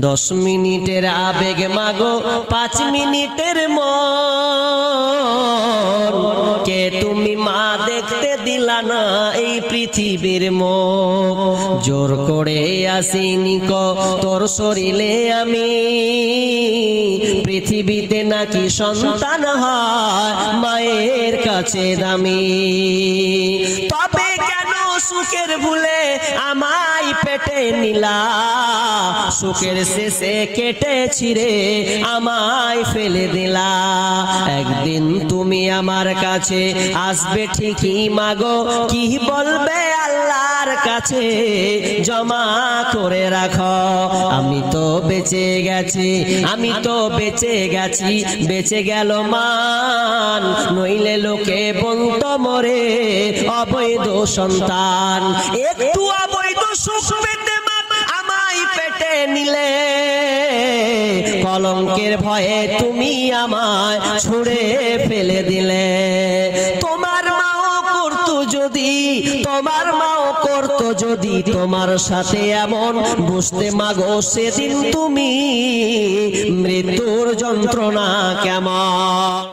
10 মিনিটের আবেগ মাগো 5 মিনিটের মন কে তুমি মা দেখতে দিলা না এই পৃথিবীর মুখ জোর করে আসিনি কো তোর শরীরে আমি পৃথিবীতে নাকি সন্তান হয় মায়ের কাছে দামি তবে কেন সুখের ভুলে আমায় পেটে নিলা সুখের শেষে কেটে ছিঁড়ে আমায় ফেলে দিলা একদিন তুমি আমার কাছে আসবে ঠিকই মাগো কি বলবে আল্লাহর কাছে জমা করে রাখো আমি তো বেঁচে গেছি বেঁচে গেল মান নইলে লোকে বলতো মরে অবৈধ সন্তান একটু অবৈধ সুখ পেতে আমায় পেটে নিলে কলঙ্কের ভয়ে তুমি আমায় ছুঁড়ে ফেলে দিলে তোমার মাও করতো যদি তোমার সাথে এমন বুঝতে মাগো সেদিন তুমি মৃত্যুর যন্ত্রণা কেমন।